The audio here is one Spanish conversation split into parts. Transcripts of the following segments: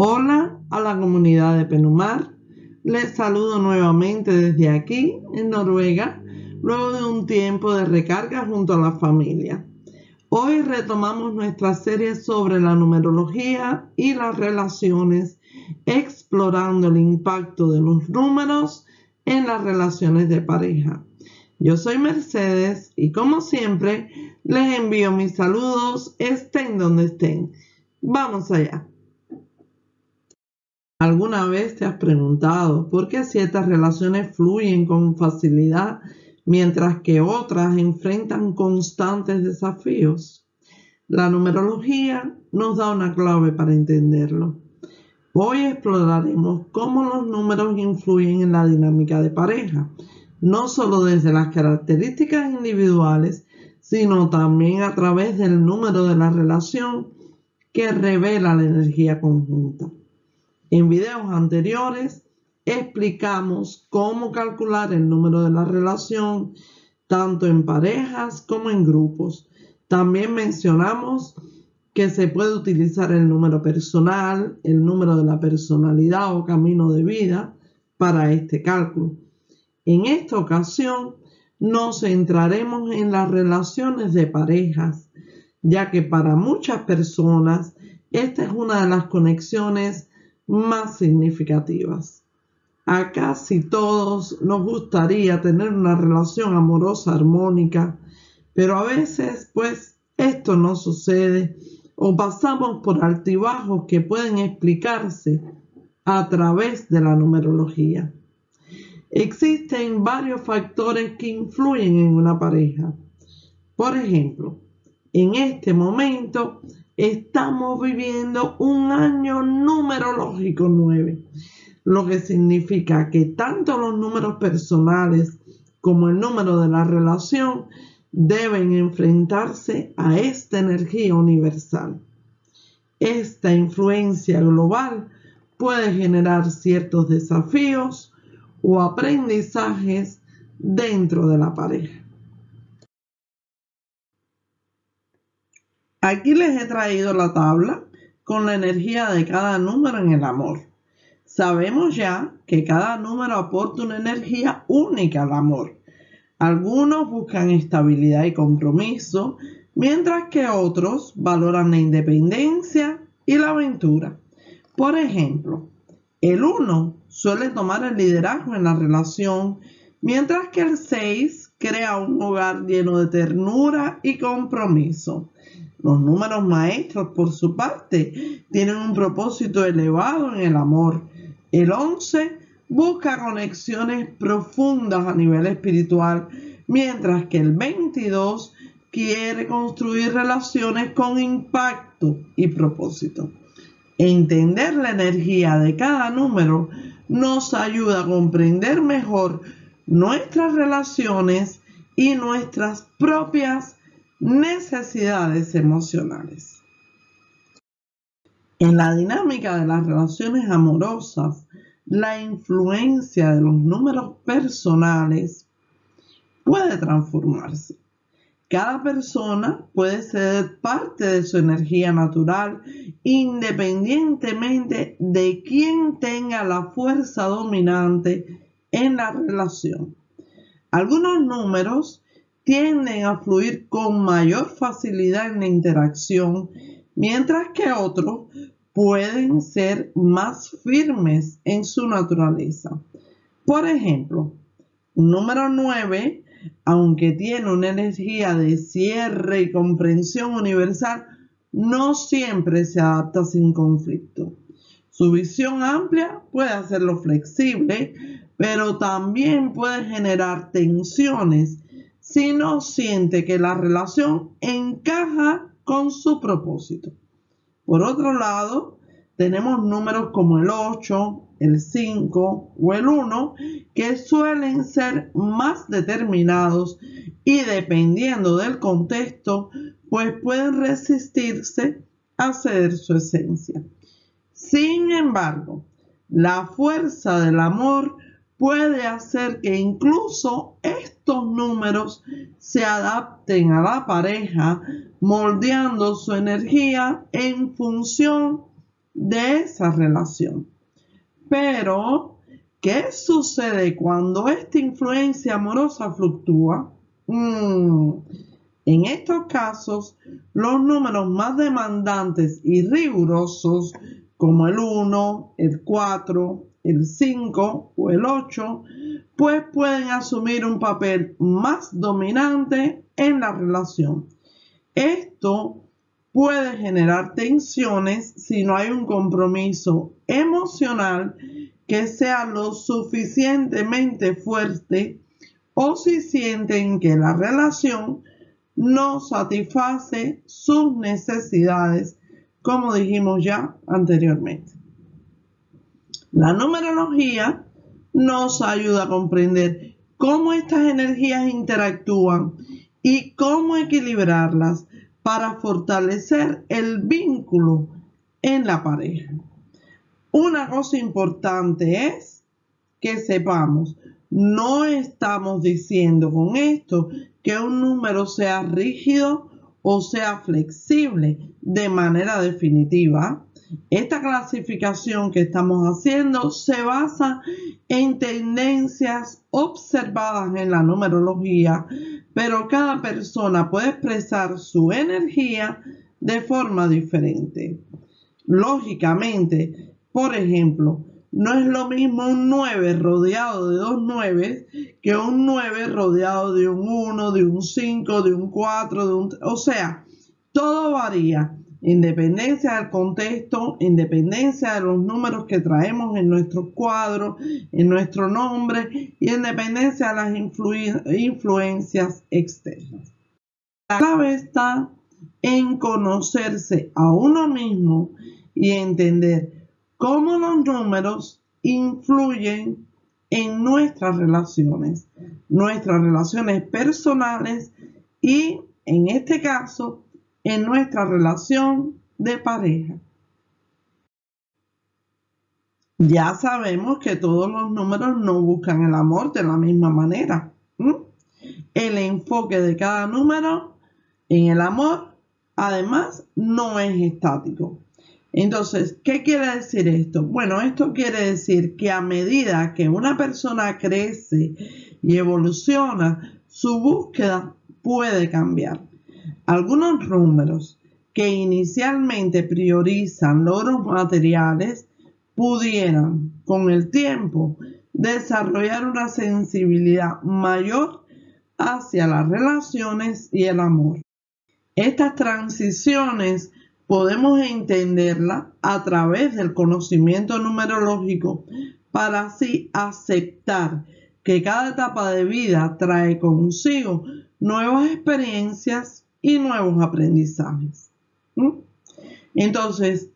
Hola a la comunidad de Penumar, les saludo nuevamente desde aquí en Noruega, luego de un tiempo de recarga junto a la familia. Hoy retomamos nuestra serie sobre la numerología y las relaciones, explorando el impacto de los números en las relaciones de pareja. Yo soy Mercedes y como siempre les envío mis saludos, estén donde estén. Vamos allá. ¿Alguna vez te has preguntado por qué ciertas relaciones fluyen con facilidad mientras que otras enfrentan constantes desafíos? La numerología nos da una clave para entenderlo. Hoy exploraremos cómo los números influyen en la dinámica de pareja, no solo desde las características individuales, sino también a través del número de la relación que revela la energía conjunta. En videos anteriores explicamos cómo calcular el número de la relación, tanto en parejas como en grupos. También mencionamos que se puede utilizar el número personal, el número de la personalidad o camino de vida para este cálculo. En esta ocasión nos centraremos en las relaciones de parejas, ya que para muchas personas esta es una de las conexiones más significativas. A casi todos nos gustaría tener una relación amorosa armónica, pero a veces esto no sucede o pasamos por altibajos que pueden explicarse a través de la numerología. Existen varios factores que influyen en una pareja. Por ejemplo, en este momento estamos viviendo un año numerológico 9, lo que significa que tanto los números personales como el número de la relación deben enfrentarse a esta energía universal. Esta influencia global puede generar ciertos desafíos o aprendizajes dentro de la pareja. Aquí les he traído la tabla con la energía de cada número en el amor. Sabemos ya que cada número aporta una energía única al amor. Algunos buscan estabilidad y compromiso, mientras que otros valoran la independencia y la aventura. Por ejemplo, el 1 suele tomar el liderazgo en la relación, mientras que el 6 crea un hogar lleno de ternura y compromiso. Los números maestros, por su parte, tienen un propósito elevado en el amor. El 11 busca conexiones profundas a nivel espiritual, mientras que el 22 quiere construir relaciones con impacto y propósito. Entender la energía de cada número nos ayuda a comprender mejor nuestras relaciones y nuestras propias necesidades emocionales. En la dinámica de las relaciones amorosas, la influencia de los números personales puede transformarse. Cada persona puede ser parte de su energía natural independientemente de quién tenga la fuerza dominante en la relación. Algunos números tienden a fluir con mayor facilidad en la interacción, mientras que otros pueden ser más firmes en su naturaleza. Por ejemplo, un número 9, aunque tiene una energía de cierre y comprensión universal, no siempre se adapta sin conflicto. Su visión amplia puede hacerlo flexible, pero también puede generar tensiones si no siente que la relación encaja con su propósito. Por otro lado, tenemos números como el 8, el 5 o el 1 que suelen ser más determinados y dependiendo del contexto, pueden resistirse a ceder su esencia. Sin embargo, la fuerza del amor puede hacer que incluso estos números se adapten a la pareja, moldeando su energía en función de esa relación. Pero, ¿qué sucede cuando esta influencia amorosa fluctúa? En estos casos, los números más demandantes y rigurosos, como el 1, el 4, el 5 o el 8, pues pueden asumir un papel más dominante en la relación. Esto puede generar tensiones si no hay un compromiso emocional que sea lo suficientemente fuerte o si sienten que la relación no satisface sus necesidades, como dijimos ya anteriormente. La numerología nos ayuda a comprender cómo estas energías interactúan y cómo equilibrarlas para fortalecer el vínculo en la pareja. Una cosa importante es que sepamos, no estamos diciendo con esto que un número sea rígido o sea flexible de manera definitiva. Esta clasificación que estamos haciendo se basa en tendencias observadas en la numerología, pero cada persona puede expresar su energía de forma diferente. Lógicamente, por ejemplo, no es lo mismo un 9 rodeado de dos 9 que un 9 rodeado de un 1, de un 5, de un 4, o sea, todo varía. Independencia del contexto, independencia de los números que traemos en nuestro cuadro, en nuestro nombre y independencia de las influencias externas. La clave está en conocerse a uno mismo y entender cómo los números influyen en nuestras relaciones personales y, en este caso, en nuestra relación de pareja. Ya sabemos que todos los números no buscan el amor de la misma manera. El enfoque de cada número en el amor, además, no es estático. Entonces, ¿qué quiere decir esto? Bueno, esto quiere decir que a medida que una persona crece y evoluciona, su búsqueda puede cambiar. Algunos números que inicialmente priorizan logros materiales pudieran, con el tiempo, desarrollar una sensibilidad mayor hacia las relaciones y el amor. Estas transiciones podemos entenderlas a través del conocimiento numerológico para así aceptar que cada etapa de vida trae consigo nuevas experiencias y nuevos aprendizajes. Entonces,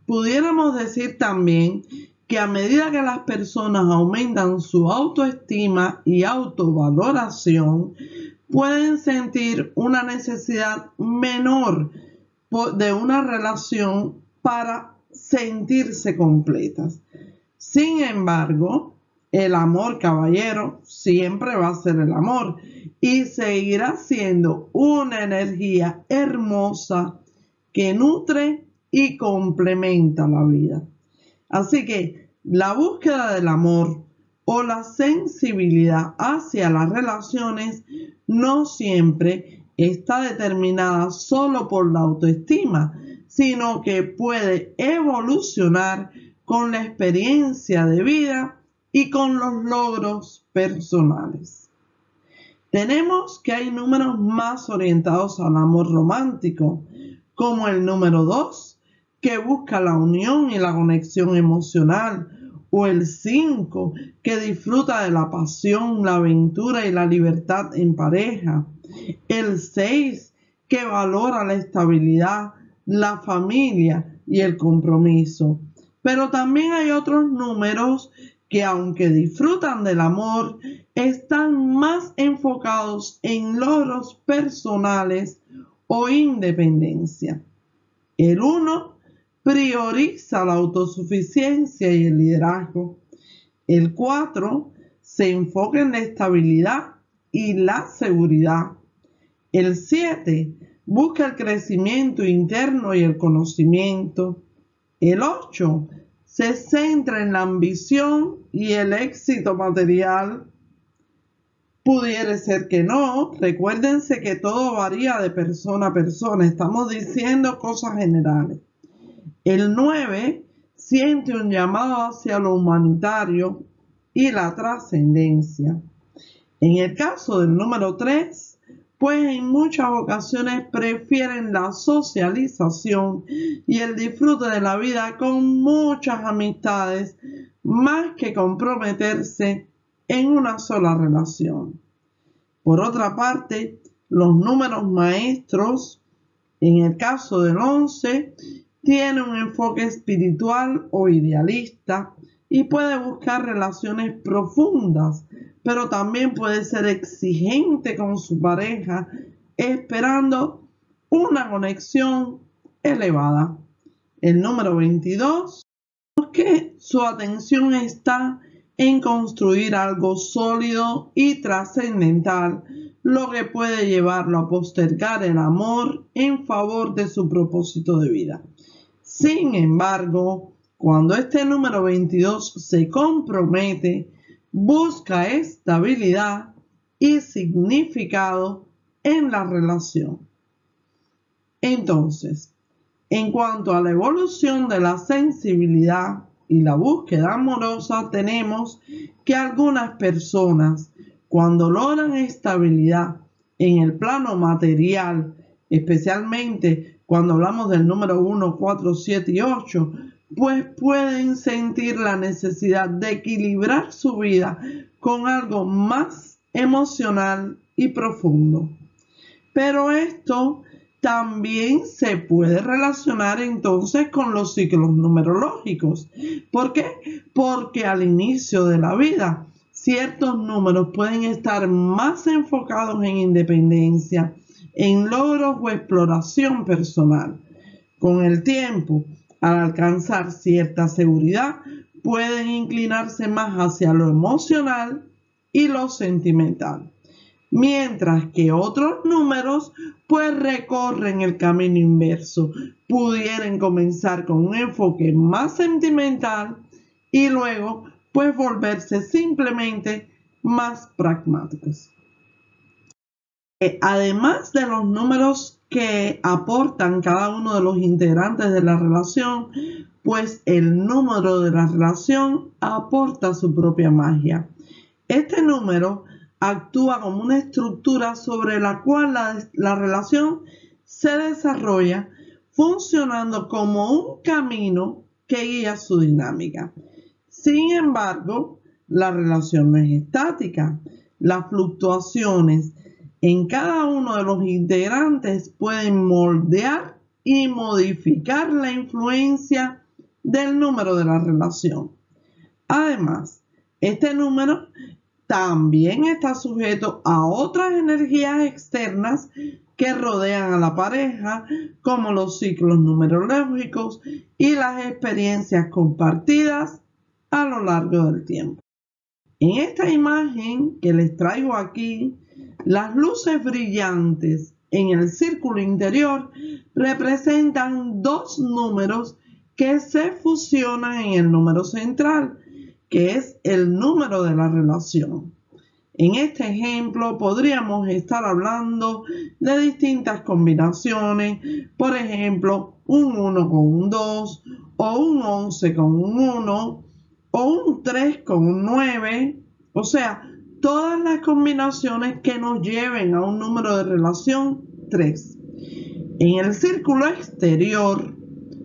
pudiéramos decir también que a medida que las personas aumentan su autoestima y autovaloración, pueden sentir una necesidad menor de una relación para sentirse completas. Sin embargo, el amor, caballero, siempre va a ser el amor y seguirá siendo una energía hermosa que nutre y complementa la vida. Así que la búsqueda del amor o la sensibilidad hacia las relaciones no siempre está determinada solo por la autoestima, sino que puede evolucionar con la experiencia de vida y con los logros personales. Tenemos que hay números más orientados al amor romántico, como el número 2, que busca la unión y la conexión emocional, o el 5, que disfruta de la pasión, la aventura y la libertad en pareja, el 6, que valora la estabilidad, la familia y el compromiso. Pero también hay otros números que, aunque disfrutan del amor, están más enfocados en logros personales o independencia. El 1 prioriza la autosuficiencia y el liderazgo. El 4 se enfoca en la estabilidad y la seguridad. El 7 busca el crecimiento interno y el conocimiento. El 8 se centra en la ambición y el éxito material. Pudiera ser que no. Recuérdense que todo varía de persona a persona. Estamos diciendo cosas generales. El 9 siente un llamado hacia lo humanitario y la trascendencia. En el caso del número 3, pues en muchas ocasiones prefieren la socialización y el disfrute de la vida con muchas amistades más que comprometerse en una sola relación. Por otra parte, los números maestros, en el caso del 11, tiene un enfoque espiritual o idealista y puede buscar relaciones profundas, pero también puede ser exigente con su pareja, esperando una conexión elevada. El número 22, que su atención está en construir algo sólido y trascendental, lo que puede llevarlo a postergar el amor en favor de su propósito de vida. Sin embargo, cuando este número 22 se compromete, busca estabilidad y significado en la relación. Entonces, en cuanto a la evolución de la sensibilidad y la búsqueda amorosa, tenemos que algunas personas, cuando logran estabilidad en el plano material, especialmente cuando hablamos del número 1, 4, 7 y 8, pues pueden sentir la necesidad de equilibrar su vida con algo más emocional y profundo. Pero esto también se puede relacionar entonces con los ciclos numerológicos. ¿Por qué? Porque al inicio de la vida, ciertos números pueden estar más enfocados en independencia, en logros o exploración personal. Con el tiempo, al alcanzar cierta seguridad, pueden inclinarse más hacia lo emocional y lo sentimental. Mientras que otros números pues recorren el camino inverso. Pudieran comenzar con un enfoque más sentimental y luego pues volverse simplemente más pragmáticos. Además de los números que aportan cada uno de los integrantes de la relación, pues el número de la relación aporta su propia magia. Este número actúa como una estructura sobre la cual la relación se desarrolla, funcionando como un camino que guía su dinámica. Sin embargo, la relación no es estática. Las fluctuaciones en cada uno de los integrantes pueden moldear y modificar la influencia del número de la relación. Además, este número también está sujeto a otras energías externas que rodean a la pareja, como los ciclos numerológicos y las experiencias compartidas a lo largo del tiempo. En esta imagen que les traigo aquí, las luces brillantes en el círculo interior representan dos números que se fusionan en el número central, que es el número de la relación. En este ejemplo podríamos estar hablando de distintas combinaciones, por ejemplo, un 1 con un 2, o un 11 con un 1, o un 3 con un 9, o sea, todas las combinaciones que nos lleven a un número de relación 3. En el círculo exterior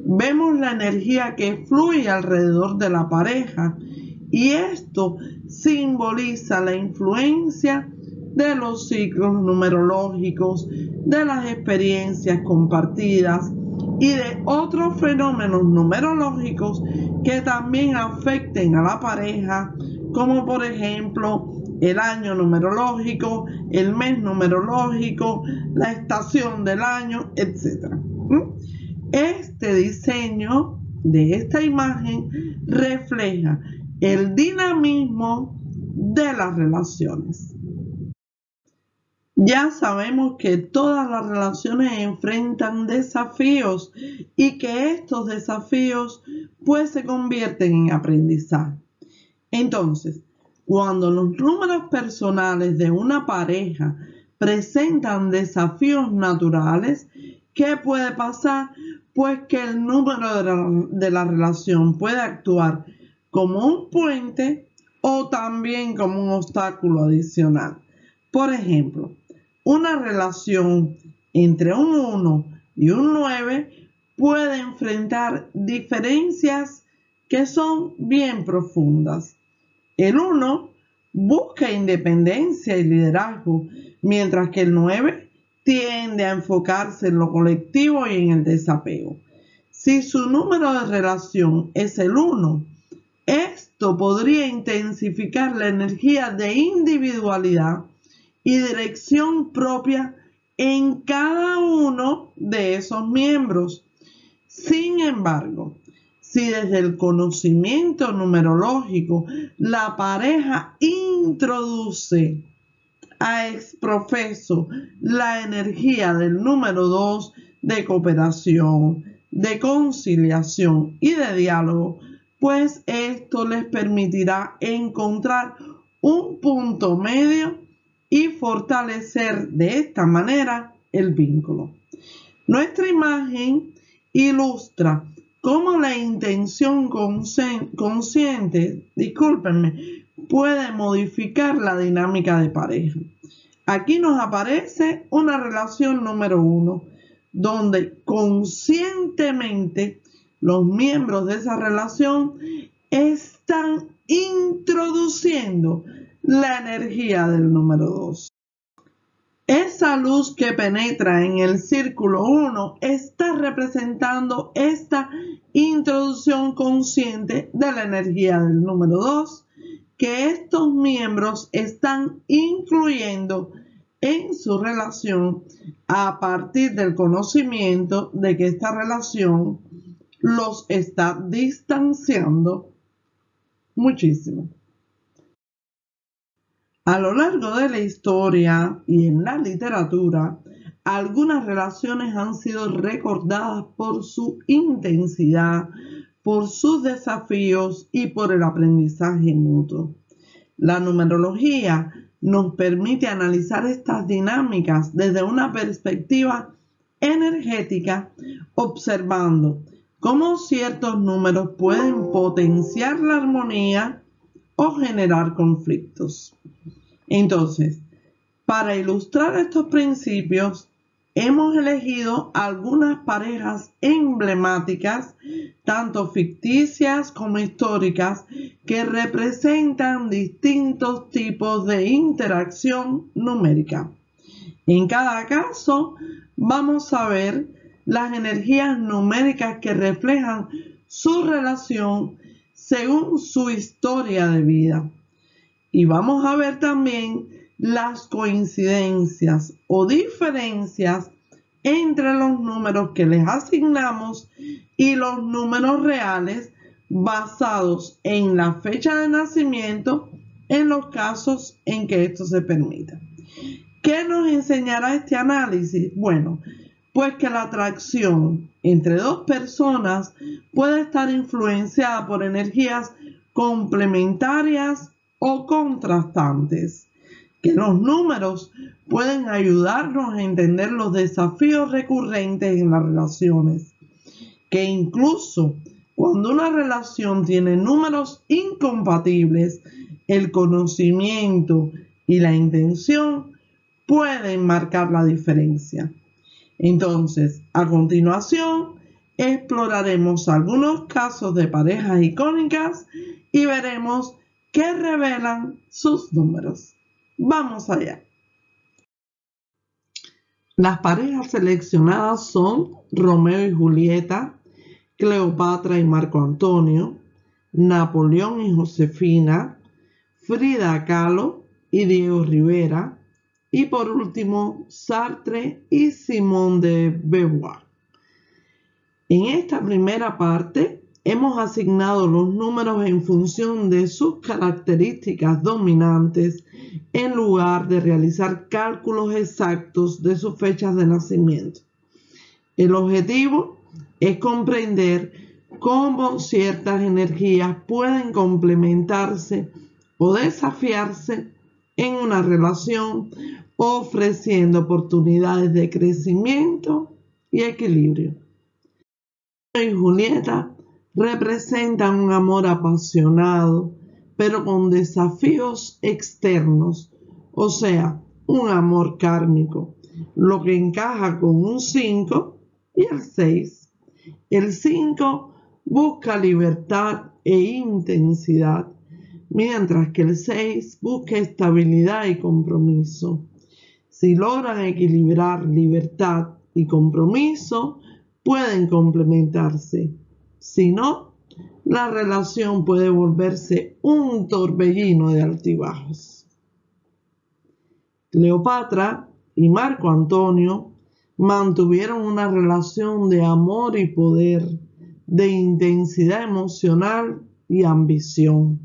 vemos la energía que fluye alrededor de la pareja, y esto simboliza la influencia de los ciclos numerológicos, de las experiencias compartidas y de otros fenómenos numerológicos que también afecten a la pareja, como por ejemplo el año numerológico, el mes numerológico, la estación del año, etc. Este diseño de esta imagen refleja el dinamismo de las relaciones. Ya sabemos que todas las relaciones enfrentan desafíos y que estos desafíos pues se convierten en aprendizaje. Entonces, cuando los números personales de una pareja presentan desafíos naturales, ¿qué puede pasar? Pues que el número de la relación puede actuar como un puente o también como un obstáculo adicional. Por ejemplo, una relación entre un 1 y un 9 puede enfrentar diferencias que son bien profundas. El 1 busca independencia y liderazgo, mientras que el 9 tiende a enfocarse en lo colectivo y en el desapego. Si su número de relación es el 1, esto podría intensificar la energía de individualidad y dirección propia en cada uno de esos miembros. Sin embargo, si desde el conocimiento numerológico la pareja introduce a exprofeso la energía del número 2 de cooperación, de conciliación y de diálogo, pues esto les permitirá encontrar un punto medio y fortalecer de esta manera el vínculo. Nuestra imagen ilustra cómo la intención consciente, puede modificar la dinámica de pareja. Aquí nos aparece una relación número 1, donde conscientemente los miembros de esa relación están introduciendo la energía del número 2. Esa luz que penetra en el círculo 1 está representando esta introducción consciente de la energía del número 2 que estos miembros están incluyendo en su relación a partir del conocimiento de que esta relación los está distanciando muchísimo. A lo largo de la historia y en la literatura, algunas relaciones han sido recordadas por su intensidad, por sus desafíos y por el aprendizaje mutuo. La numerología nos permite analizar estas dinámicas desde una perspectiva energética, observando cómo ciertos números pueden potenciar la armonía o generar conflictos. Entonces, para ilustrar estos principios, hemos elegido algunas parejas emblemáticas, tanto ficticias como históricas, que representan distintos tipos de interacción numérica. En cada caso, vamos a ver las energías numéricas que reflejan su relación según su historia de vida. Y vamos a ver también las coincidencias o diferencias entre los números que les asignamos y los números reales basados en la fecha de nacimiento en los casos en que esto se permita. ¿Qué nos enseñará este análisis? Bueno, pues que la atracción entre dos personas puede estar influenciada por energías complementarias o contrastantes, que los números pueden ayudarnos a entender los desafíos recurrentes en las relaciones, que incluso cuando una relación tiene números incompatibles, el conocimiento y la intención pueden marcar la diferencia. Entonces, a continuación, exploraremos algunos casos de parejas icónicas y veremos qué revelan sus números. Vamos allá. Las parejas seleccionadas son Romeo y Julieta, Cleopatra y Marco Antonio, Napoleón y Josefina, Frida Kahlo y Diego Rivera, y por último, Sartre y Simone de Beauvoir. En esta primera parte hemos asignado los números en función de sus características dominantes en lugar de realizar cálculos exactos de sus fechas de nacimiento. El objetivo es comprender cómo ciertas energías pueden complementarse o desafiarse en una relación, ofreciendo oportunidades de crecimiento y equilibrio. Romeo y Julieta representan un amor apasionado, pero con desafíos externos, o sea, un amor kármico, lo que encaja con un 5 y el 6. El 5 busca libertad e intensidad, mientras que el 6 busca estabilidad y compromiso. Si logran equilibrar libertad y compromiso, pueden complementarse. Si no, la relación puede volverse un torbellino de altibajos. Cleopatra y Marco Antonio mantuvieron una relación de amor y poder, de intensidad emocional y ambición.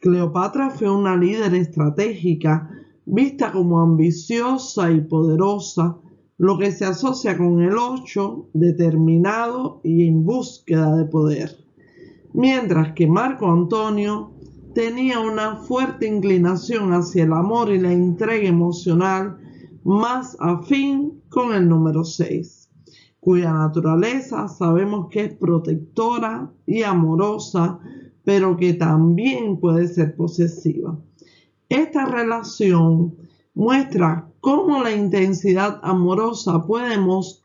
Cleopatra fue una líder estratégica, vista como ambiciosa y poderosa, lo que se asocia con el 8, determinado y en búsqueda de poder. Mientras que Marco Antonio tenía una fuerte inclinación hacia el amor y la entrega emocional, más afín con el número 6, cuya naturaleza sabemos que es protectora y amorosa, pero que también puede ser posesiva. Esta relación muestra cómo la intensidad amorosa puede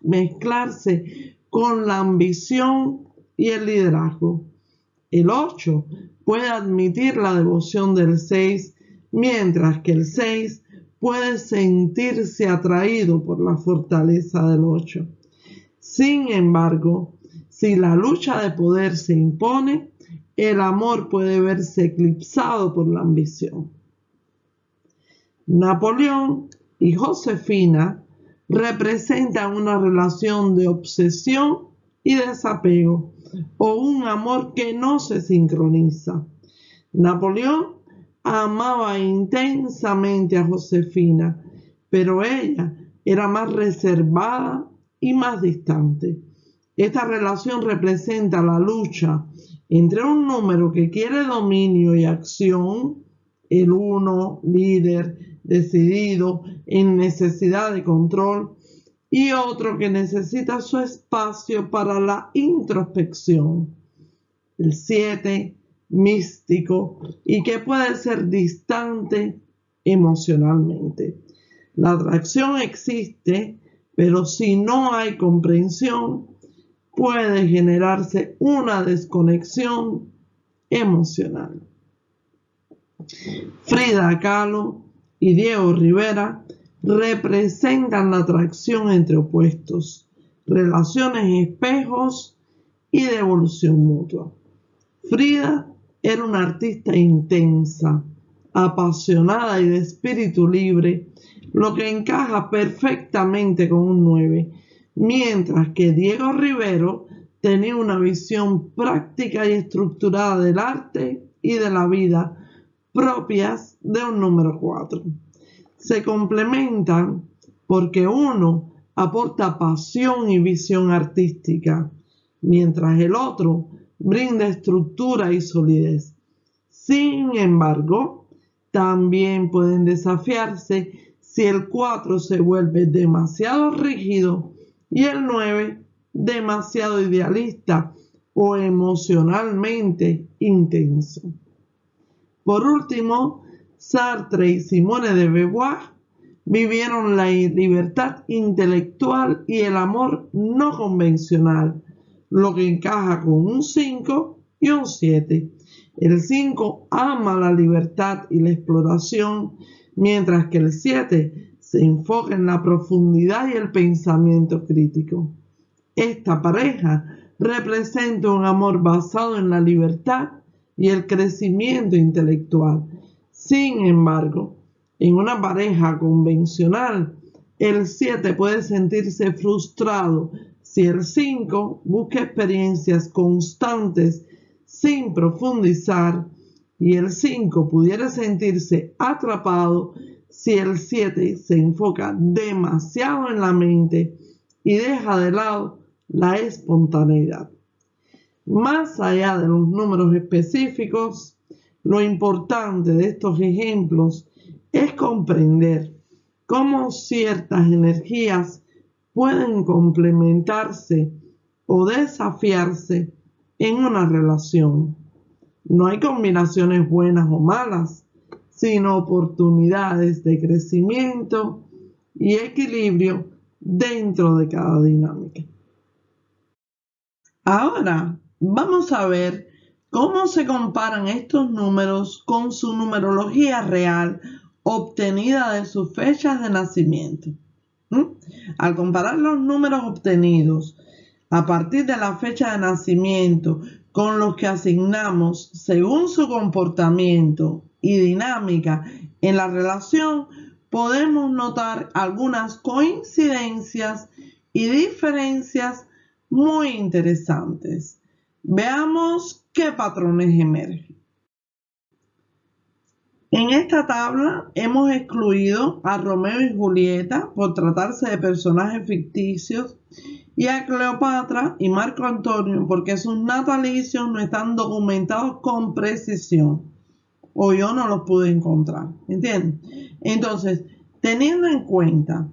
mezclarse con la ambición y el liderazgo. El 8 puede admitir la devoción del 6, mientras que el 6 puede sentirse atraído por la fortaleza del 8. Sin embargo, si la lucha de poder se impone, el amor puede verse eclipsado por la ambición. Napoleón y Josefina representan una relación de obsesión y desapego, o un amor que no se sincroniza. Napoleón amaba intensamente a Josefina, pero ella era más reservada y más distante. Esta relación representa la lucha entre un número que quiere dominio y acción, el 1, líder, decidido, en necesidad de control, y otro que necesita su espacio para la introspección, el 7, místico, y que puede ser distante emocionalmente. La atracción existe, pero si no hay comprensión, puede generarse una desconexión emocional. Frida Kahlo y Diego Rivera representan la atracción entre opuestos, relaciones espejos y devolución mutua. Frida era una artista intensa, apasionada y de espíritu libre, lo que encaja perfectamente con un 9, mientras que Diego Rivera tenía una visión práctica y estructurada del arte y de la vida propias de un número 4. Se complementan porque uno aporta pasión y visión artística, mientras el otro brinda estructura y solidez. Sin embargo, también pueden desafiarse si el 4 se vuelve demasiado rígido y el 9 demasiado idealista o emocionalmente intenso. Por último, Sartre y Simone de Beauvoir vivieron la libertad intelectual y el amor no convencional, lo que encaja con un 5 y un 7. El 5 ama la libertad y la exploración, mientras que el 7 se enfoca en la profundidad y el pensamiento crítico. Esta pareja representa un amor basado en la libertad y el crecimiento intelectual. Sin embargo, en una pareja convencional, el 7 puede sentirse frustrado Si el 5 busca experiencias constantes sin profundizar y el 5 pudiera sentirse atrapado si el 7 se enfoca demasiado en la mente y deja de lado la espontaneidad. Más allá de los números específicos, lo importante de estos ejemplos es comprender cómo ciertas energías pueden complementarse o desafiarse en una relación. No hay combinaciones buenas o malas, sino oportunidades de crecimiento y equilibrio dentro de cada dinámica. Ahora vamos a ver cómo se comparan estos números con su numerología real obtenida de sus fechas de nacimiento. Al comparar los números obtenidos a partir de la fecha de nacimiento con los que asignamos según su comportamiento y dinámica en la relación, podemos notar algunas coincidencias y diferencias muy interesantes. Veamos qué patrones emergen. En esta tabla hemos excluido a Romeo y Julieta por tratarse de personajes ficticios y a Cleopatra y Marco Antonio porque sus natalicios no están documentados con precisión o yo no los pude encontrar, ¿entienden? Entonces, teniendo en cuenta,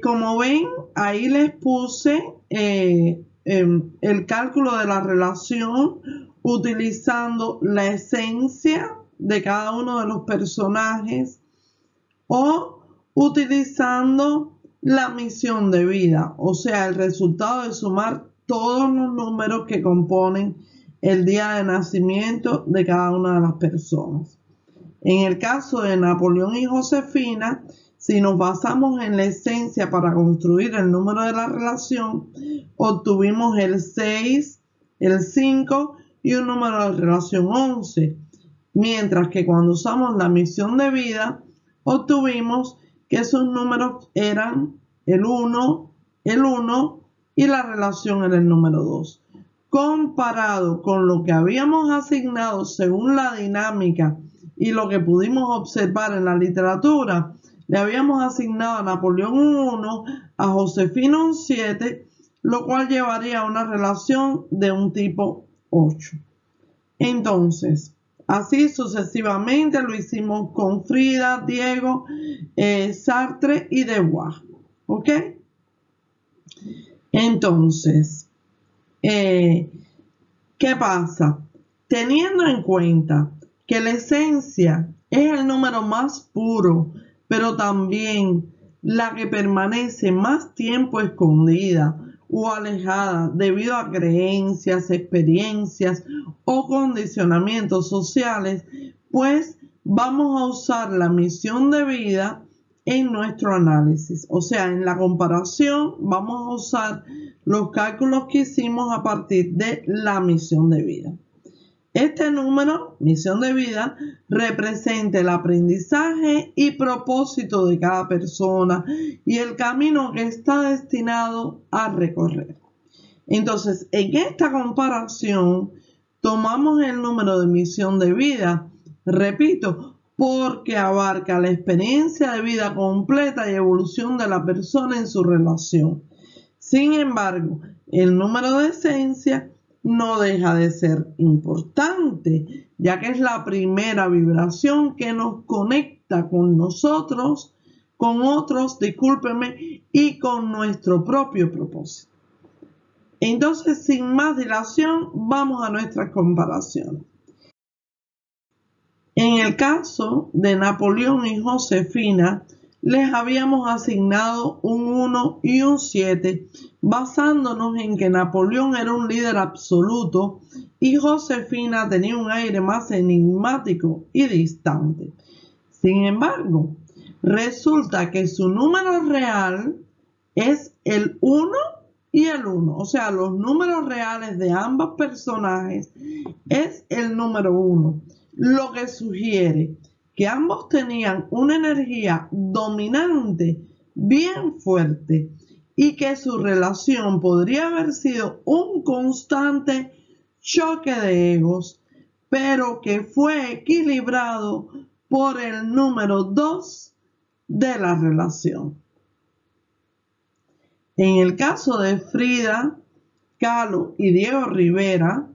como ven, ahí les puse el cálculo de la relación utilizando la esencia de cada uno de los personajes o utilizando la misión de vida, o sea, el resultado de sumar todos los números que componen el día de nacimiento de cada una de las personas. En el caso de Napoleón y Josefina, si nos basamos en la esencia para construir el número de la relación, obtuvimos el 6, el 5 y un número de relación 11. Mientras que cuando usamos la misión de vida, obtuvimos que esos números eran el 1 y la relación era el número 2. Comparado con lo que habíamos asignado según la dinámica y lo que pudimos observar en la literatura, le habíamos asignado a Napoleón un 1, a Josefina un 7, lo cual llevaría a una relación de un tipo 8. Entonces, así sucesivamente lo hicimos con Frida, Diego, Sartre y Debois. ¿Ok? Entonces, ¿qué pasa? Teniendo en cuenta que la esencia es el número más puro, pero también la que permanece más tiempo escondida o alejada debido a creencias, experiencias o condicionamientos sociales, pues vamos a usar la misión de vida en nuestro análisis. O sea, en la comparación vamos a usar los cálculos que hicimos a partir de la misión de vida. Este número, misión de vida, representa el aprendizaje y propósito de cada persona y el camino que está destinado a recorrer. Entonces, en esta comparación, tomamos el número de misión de vida, repito, porque abarca la experiencia de vida completa y evolución de la persona en su relación. Sin embargo, el número de esencia no deja de ser importante, ya que es la primera vibración que nos conecta con nosotros, con otros, y con nuestro propio propósito. Entonces, sin más dilación, vamos a nuestra comparación. En el caso de Napoleón y Josefina, les habíamos asignado un 1 y un 7, basándonos en que Napoleón era un líder absoluto y Josefina tenía un aire más enigmático y distante. Sin embargo, resulta que su número real es el 1 y el 1, o sea, los números reales de ambos personajes es el número 1, lo que sugiere que ambos tenían una energía dominante bien fuerte y que su relación podría haber sido un constante choque de egos, pero que fue equilibrado por el número 2 de la relación. En el caso de Frida Kahlo y Diego Rivera,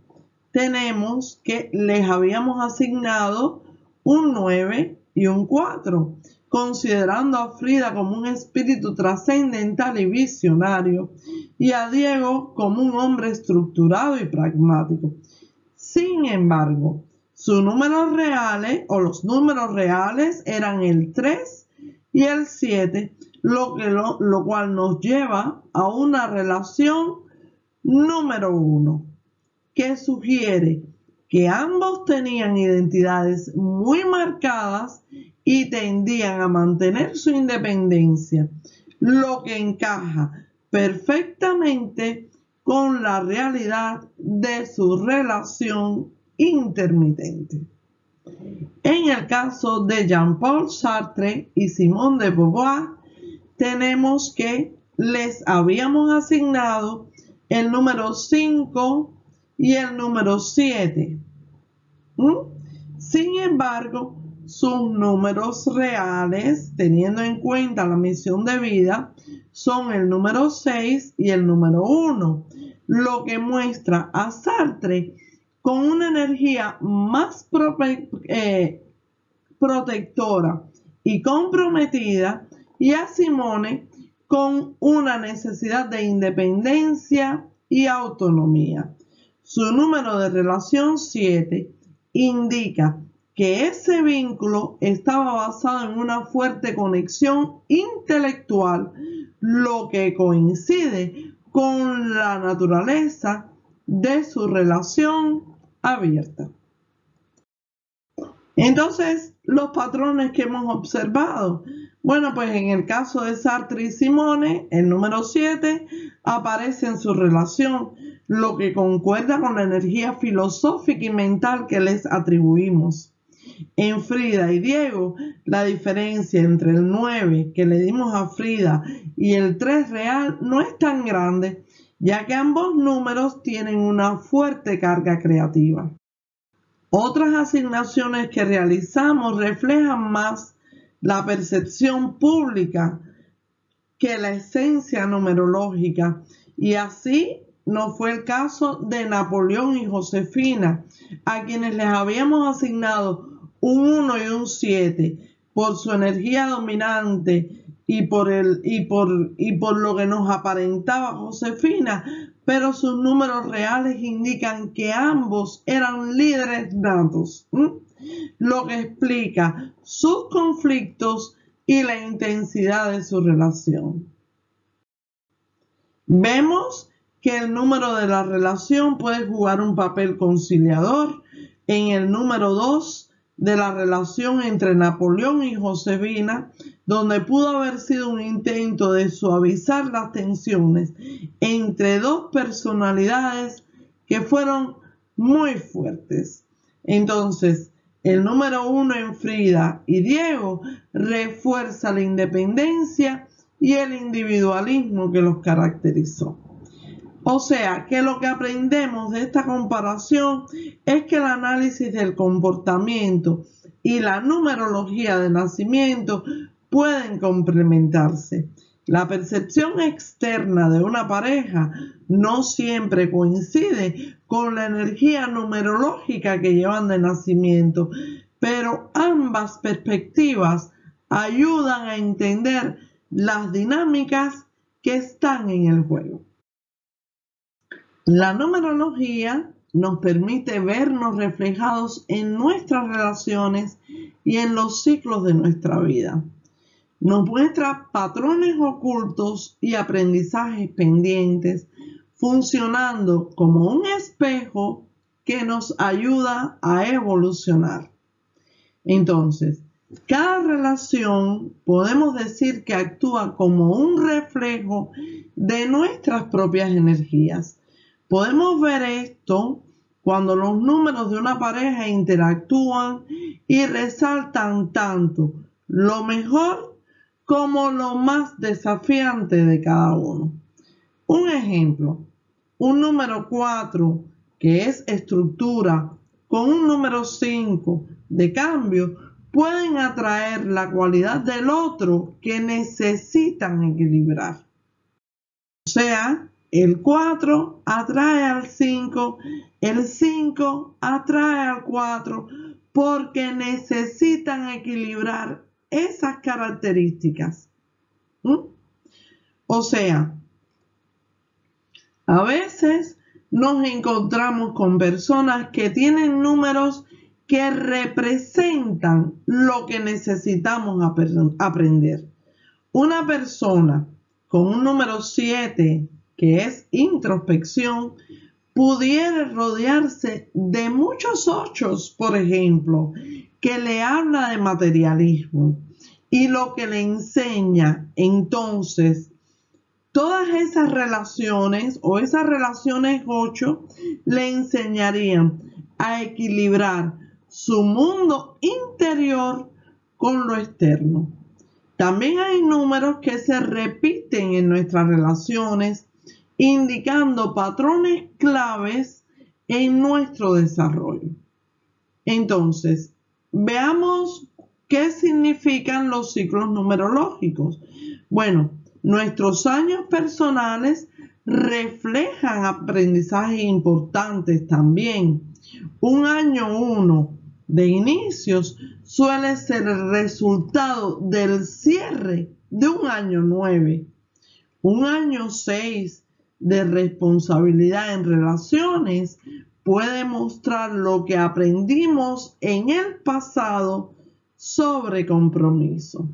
tenemos que les habíamos asignado un 9 y un 4, considerando a Frida como un espíritu trascendental y visionario, y a Diego como un hombre estructurado y pragmático. Sin embargo, sus números reales o los números reales eran el 3 y el 7, lo cual nos lleva a una relación número 1, que sugiere que ambos tenían identidades muy marcadas y tendían a mantener su independencia, lo que encaja perfectamente con la realidad de su relación intermitente. En el caso de Jean-Paul Sartre y Simone de Beauvoir, tenemos que les habíamos asignado el número 5 y el número 7. Sin embargo, sus números reales, teniendo en cuenta la misión de vida, son el número 6 y el número 1, lo que muestra a Sartre con una energía más protectora y comprometida, y a Simone con una necesidad de independencia y autonomía. Su número de relación 7 indica que ese vínculo estaba basado en una fuerte conexión intelectual, lo que coincide con la naturaleza de su relación abierta. Entonces, los patrones que hemos observado. Bueno, pues en el caso de Sartre y Simone, el número 7 aparece en su relación, lo que concuerda con la energía filosófica y mental que les atribuimos. En Frida y Diego, la diferencia entre el 9 que le dimos a Frida y el 3 real no es tan grande, ya que ambos números tienen una fuerte carga creativa. Otras asignaciones que realizamos reflejan más la percepción pública que la esencia numerológica, y así no fue el caso de Napoleón y Josefina, a quienes les habíamos asignado un 1 y un 7 por su energía dominante y por lo que nos aparentaba Josefina, pero sus números reales indican que ambos eran líderes natos, lo que explica sus conflictos y la intensidad de su relación. Vemos que el número de la relación puede jugar un papel conciliador. En el número 2 de la relación entre Napoleón y Josefina, donde pudo haber sido un intento de suavizar las tensiones entre dos personalidades que fueron muy fuertes. Entonces, el número 1 en Frida y Diego refuerza la independencia y el individualismo que los caracterizó. O sea, que lo que aprendemos de esta comparación es que el análisis del comportamiento y la numerología de nacimiento pueden complementarse. La percepción externa de una pareja no siempre coincide con la energía numerológica que llevan de nacimiento, pero ambas perspectivas ayudan a entender las dinámicas que están en el juego. La numerología nos permite vernos reflejados en nuestras relaciones y en los ciclos de nuestra vida. Nos muestra patrones ocultos y aprendizajes pendientes, funcionando como un espejo que nos ayuda a evolucionar. Entonces, cada relación podemos decir que actúa como un reflejo de nuestras propias energías. Podemos ver esto cuando los números de una pareja interactúan y resaltan tanto lo mejor como lo más desafiante de cada uno. Un ejemplo, un número 4 que es estructura con un número 5 de cambio pueden atraer la cualidad del otro que necesitan equilibrar. O sea, el 4 atrae al 5, el 5 atrae al 4 porque necesitan equilibrar esas características. O sea, a veces nos encontramos con personas que tienen números que representan lo que necesitamos aprender. Una persona con un número 7, que es introspección, pudiera rodearse de muchos 8, por ejemplo, que le habla de materialismo y lo que le enseña entonces todas esas relaciones o esas relaciones 8 le enseñarían a equilibrar su mundo interior con lo externo. También hay números que se repiten en nuestras relaciones, indicando patrones claves en nuestro desarrollo. Entonces, veamos qué significan los ciclos numerológicos. Bueno, nuestros años personales reflejan aprendizajes importantes también. Un año 1 de inicios suele ser el resultado del cierre de un año 9. Un año 6 de responsabilidad en relaciones puede mostrar lo que aprendimos en el pasado sobre compromiso.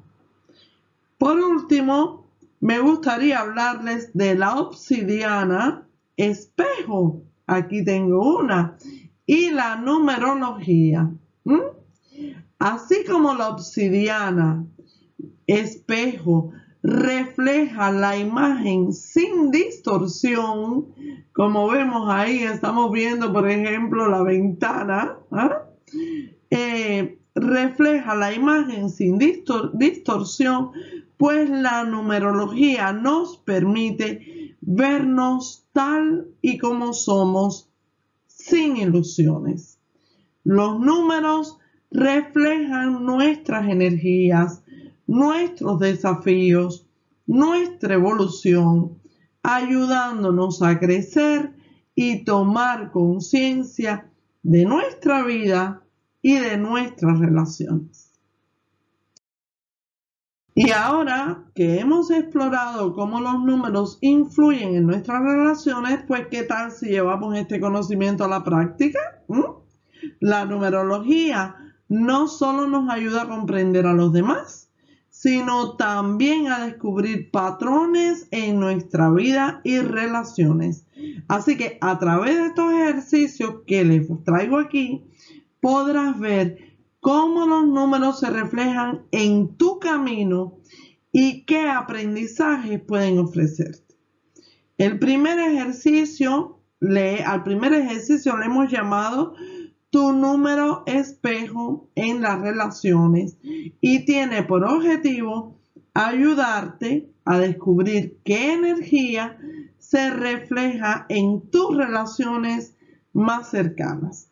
Por último, me gustaría hablarles de la obsidiana espejo. Aquí tengo una. Y la numerología. Así como la obsidiana espejo refleja la imagen sin distorsión, como vemos ahí, estamos viendo por ejemplo la ventana, refleja la imagen sin distorsión, pues la numerología nos permite vernos tal y como somos, sin ilusiones. Los números reflejan nuestras energías, nuestros desafíos, nuestra evolución, ayudándonos a crecer y tomar conciencia de nuestra vida y de nuestras relaciones. Y ahora que hemos explorado cómo los números influyen en nuestras relaciones, pues ¿qué tal si llevamos este conocimiento a la práctica? La numerología no solo nos ayuda a comprender a los demás, sino también a descubrir patrones en nuestra vida y relaciones. Así que a través de estos ejercicios que les traigo aquí, podrás ver cómo los números se reflejan en tu camino y qué aprendizajes pueden ofrecerte. Al primer ejercicio le hemos llamado tu número espejo en las relaciones y tiene por objetivo ayudarte a descubrir qué energía se refleja en tus relaciones más cercanas.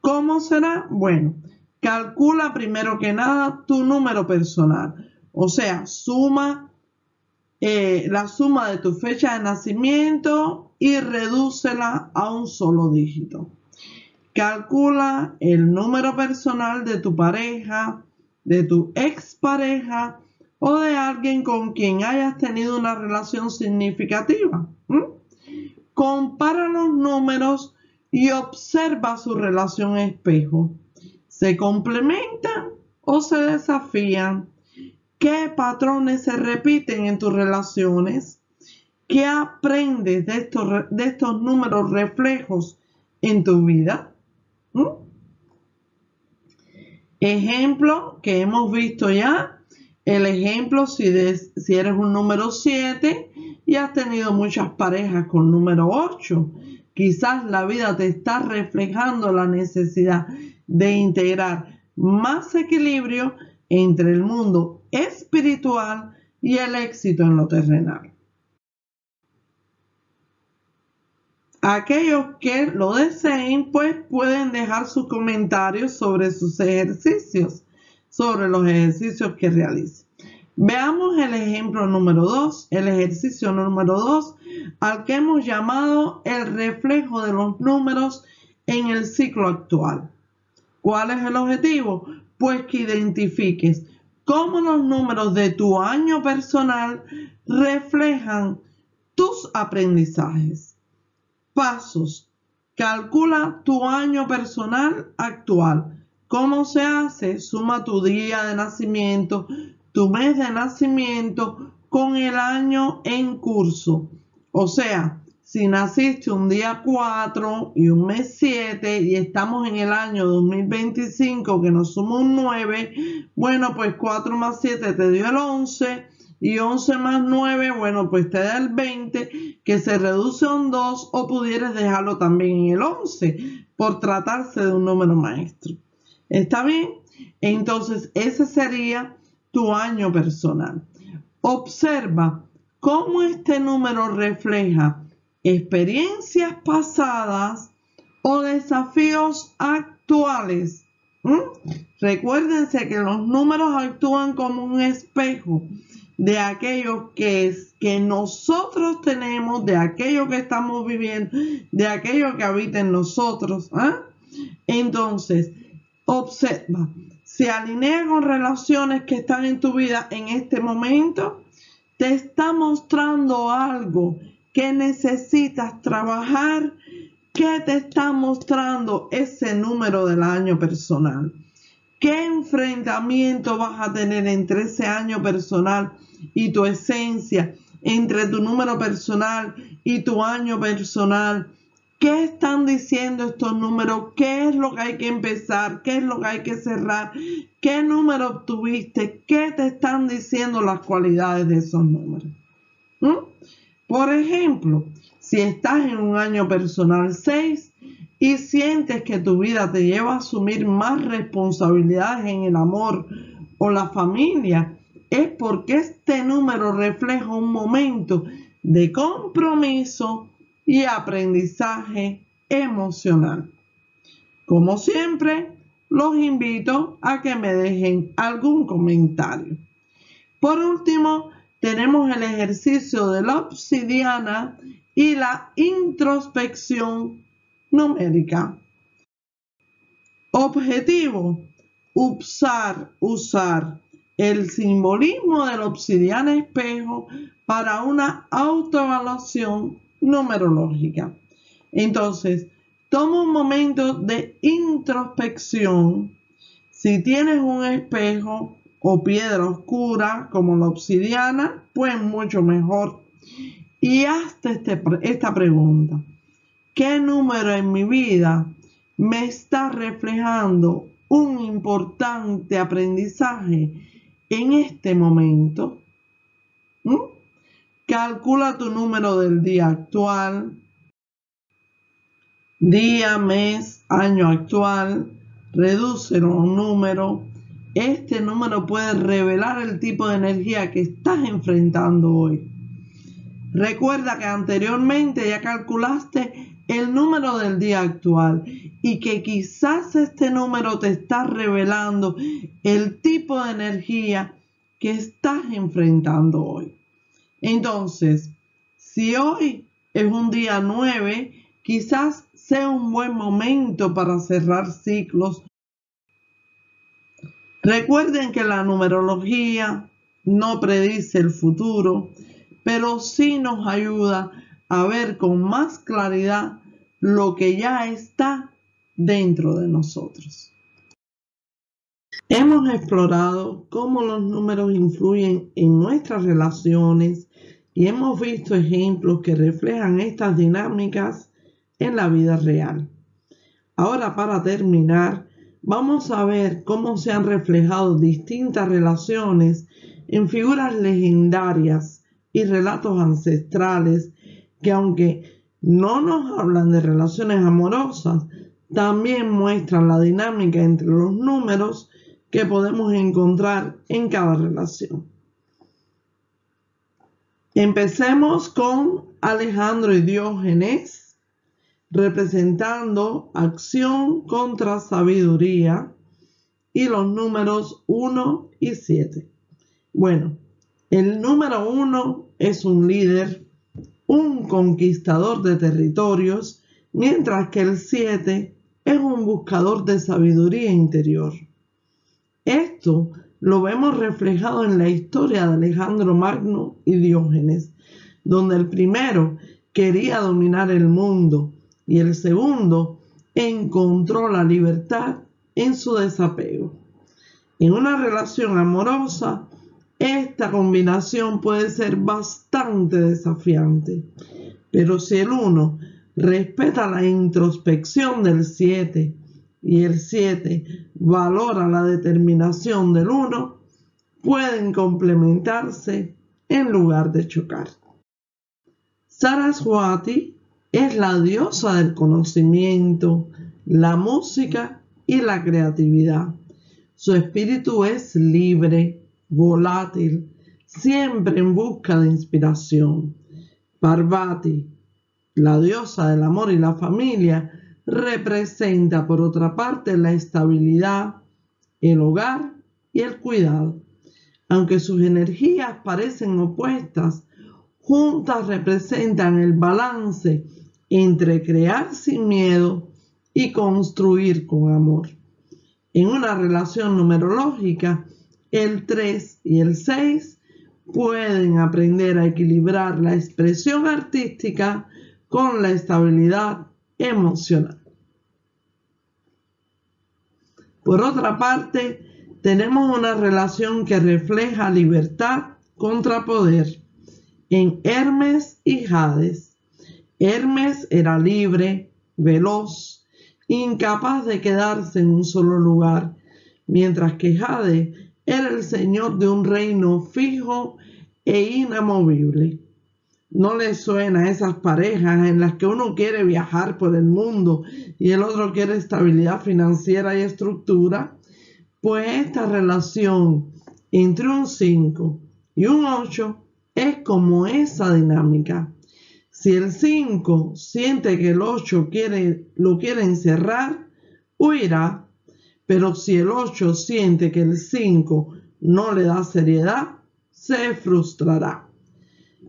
¿Cómo será? Bueno, calcula primero que nada tu número personal, o sea, la suma de tu fecha de nacimiento y redúcela a un solo dígito. Calcula el número personal de tu pareja, de tu expareja o de alguien con quien hayas tenido una relación significativa. Compara los números y observa su relación espejo. ¿Se complementan o se desafían? ¿Qué patrones se repiten en tus relaciones? ¿Qué aprendes de estos números reflejos en tu vida? Ejemplo que hemos visto ya. El ejemplo si eres un número 7 y has tenido muchas parejas con número 8. Quizás la vida te está reflejando la necesidad de integrar más equilibrio entre el mundo espiritual y el éxito en lo terrenal. Aquellos que lo deseen, pues pueden dejar sus comentarios sobre sus ejercicios, sobre los ejercicios que realicen. Veamos el ejemplo número 2, el ejercicio número 2, al que hemos llamado el reflejo de los números en el ciclo actual. ¿Cuál es el objetivo? Pues que identifiques cómo los números de tu año personal reflejan tus aprendizajes. Pasos. Calcula tu año personal actual. ¿Cómo se hace? Suma tu día de nacimiento, tu mes de nacimiento con el año en curso. O sea, si naciste un día 4 y un mes 7 y estamos en el año 2025 que nos suma un 9, bueno, pues 4 más 7 te dio el 11 y 11 más 9, bueno, pues te da el 20 que se reduce a un 2 o pudieras dejarlo también en el 11 por tratarse de un número maestro. ¿Está bien? Entonces ese sería tu año personal. Observa cómo este número refleja experiencias pasadas o desafíos actuales. Recuérdense que los números actúan como un espejo de aquello que nosotros tenemos, de aquello que estamos viviendo, de aquello que habita en nosotros. Entonces, observa, se alinea con relaciones que están en tu vida en este momento, te está mostrando algo que necesitas trabajar. ¿Qué te está mostrando ese número del año personal? ¿Qué enfrentamiento vas a tener entre ese año personal y tu esencia, entre tu número personal y tu año personal? ¿Qué están diciendo estos números? ¿Qué es lo que hay que empezar? ¿Qué es lo que hay que cerrar? ¿Qué número obtuviste? ¿Qué te están diciendo las cualidades de esos números? Por ejemplo, si estás en un año personal 6 y sientes que tu vida te lleva a asumir más responsabilidades en el amor o la familia, es porque este número refleja un momento de compromiso y aprendizaje emocional. Como siempre, los invito a que me dejen algún comentario. Por último, tenemos el ejercicio de la obsidiana y la introspección numérica. Objetivo: usar el simbolismo de la obsidiana espejo para una autoevaluación numerológica. Entonces, toma un momento de introspección. Si tienes un espejo o piedra oscura como la obsidiana, pues mucho mejor. Y hazte esta pregunta: ¿qué número en mi vida me está reflejando un importante aprendizaje en este momento? Calcula tu número del día actual, día, mes, año actual, redúcelo a un número. Este número puede revelar el tipo de energía que estás enfrentando hoy. Recuerda que anteriormente ya calculaste el número del día actual y que quizás este número te está revelando el tipo de energía que estás enfrentando hoy. Entonces, si hoy es un día 9, quizás sea un buen momento para cerrar ciclos. Recuerden que la numerología no predice el futuro, pero sí nos ayuda a ver con más claridad lo que ya está dentro de nosotros. Hemos explorado cómo los números influyen en nuestras relaciones y hemos visto ejemplos que reflejan estas dinámicas en la vida real. Ahora, para terminar, vamos a ver cómo se han reflejado distintas relaciones en figuras legendarias y relatos ancestrales que, aunque no nos hablan de relaciones amorosas, también muestran la dinámica entre los números que podemos encontrar en cada relación. Empecemos con Alejandro y Diógenes, representando acción contra sabiduría, y los números 1 y 7. Bueno, el número 1 es un líder, un conquistador de territorios, mientras que el 7 es un buscador de sabiduría interior. Esto lo vemos reflejado en la historia de Alejandro Magno y Diógenes, donde el primero quería dominar el mundo y el segundo encontró la libertad en su desapego. En una relación amorosa, esta combinación puede ser bastante desafiante, pero si el 1 respeta la introspección del 7 y el 7 valora la determinación del 1, pueden complementarse en lugar de chocar. Saraswati es la diosa del conocimiento, la música y la creatividad. Su espíritu es libre, volátil, siempre en busca de inspiración. Parvati, la diosa del amor y la familia, representa por otra parte la estabilidad, el hogar y el cuidado. Aunque sus energías parecen opuestas, juntas representan el balance entre crear sin miedo y construir con amor. En una relación numerológica, el 3 y el 6 pueden aprender a equilibrar la expresión artística con la estabilidad emocional. Por otra parte, tenemos una relación que refleja libertad contra poder en Hermes y Hades. Hermes era libre, veloz, incapaz de quedarse en un solo lugar, mientras que Hades era el señor de un reino fijo e inamovible. ¿No les suena esas parejas en las que uno quiere viajar por el mundo y el otro quiere estabilidad financiera y estructura? Pues esta relación entre un 5 y un 8 es como esa dinámica. Si el 5 siente que el 8 lo quiere encerrar, huirá. Pero si el 8 siente que el 5 no le da seriedad, se frustrará.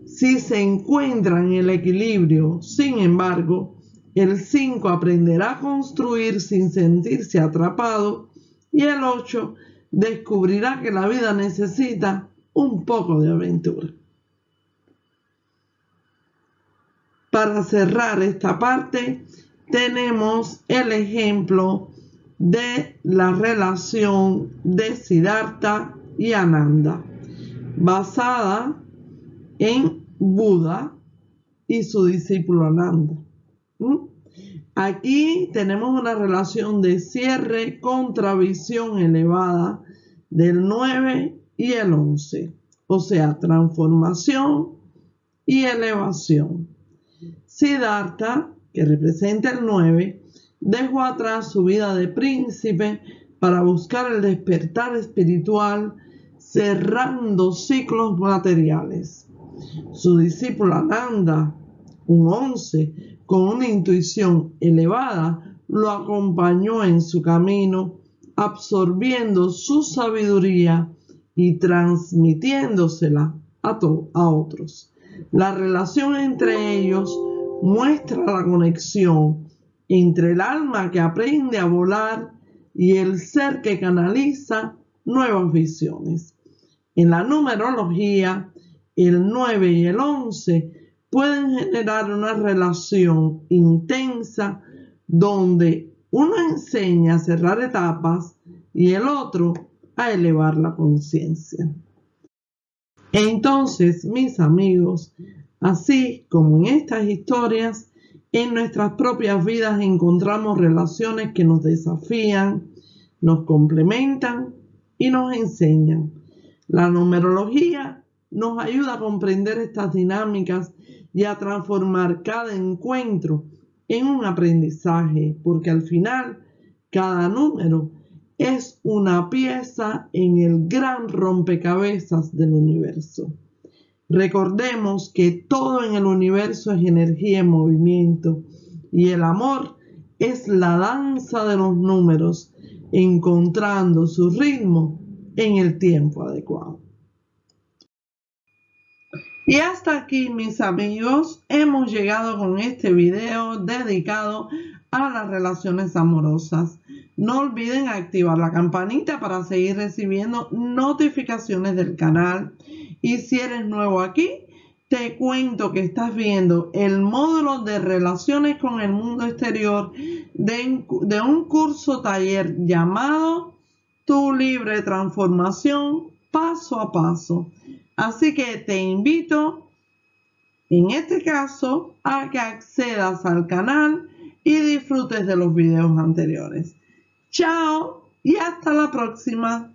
Si se encuentra en el equilibrio, sin embargo, el 5 aprenderá a construir sin sentirse atrapado y el 8 descubrirá que la vida necesita un poco de aventura. Para cerrar esta parte, tenemos el ejemplo de la relación de Siddhartha y Ananda, basada en Buda y su discípulo Ananda. Aquí tenemos una relación de cierre contra visión elevada del 9 y el 11, o sea, transformación y elevación. Siddhartha, que representa el 9, dejó atrás su vida de príncipe para buscar el despertar espiritual, cerrando ciclos materiales. Su discípulo Ananda, un 11, con una intuición elevada, lo acompañó en su camino, absorbiendo su sabiduría y transmitiéndosela a otros. La relación entre ellos muestra la conexión entre el alma que aprende a volar y el ser que canaliza nuevas visiones. En la numerología, el 9 y el 11 pueden generar una relación intensa donde uno enseña a cerrar etapas y el otro a elevar la conciencia. Entonces, mis amigos, así como en estas historias, en nuestras propias vidas encontramos relaciones que nos desafían, nos complementan y nos enseñan. La numerología nos ayuda a comprender estas dinámicas y a transformar cada encuentro en un aprendizaje, porque al final cada número es una pieza en el gran rompecabezas del universo. Recordemos que todo en el universo es energía en movimiento y el amor es la danza de los números, encontrando su ritmo en el tiempo adecuado. Y hasta aquí, mis amigos, hemos llegado con este video dedicado a las relaciones amorosas. No olviden activar la campanita para seguir recibiendo notificaciones del canal. Y si eres nuevo aquí, te cuento que estás viendo el módulo de relaciones con el mundo exterior de un curso taller llamado Tu Libre Transformación Paso a Paso. Así que te invito, en este caso, a que accedas al canal y disfrutes de los videos anteriores. Chao y hasta la próxima.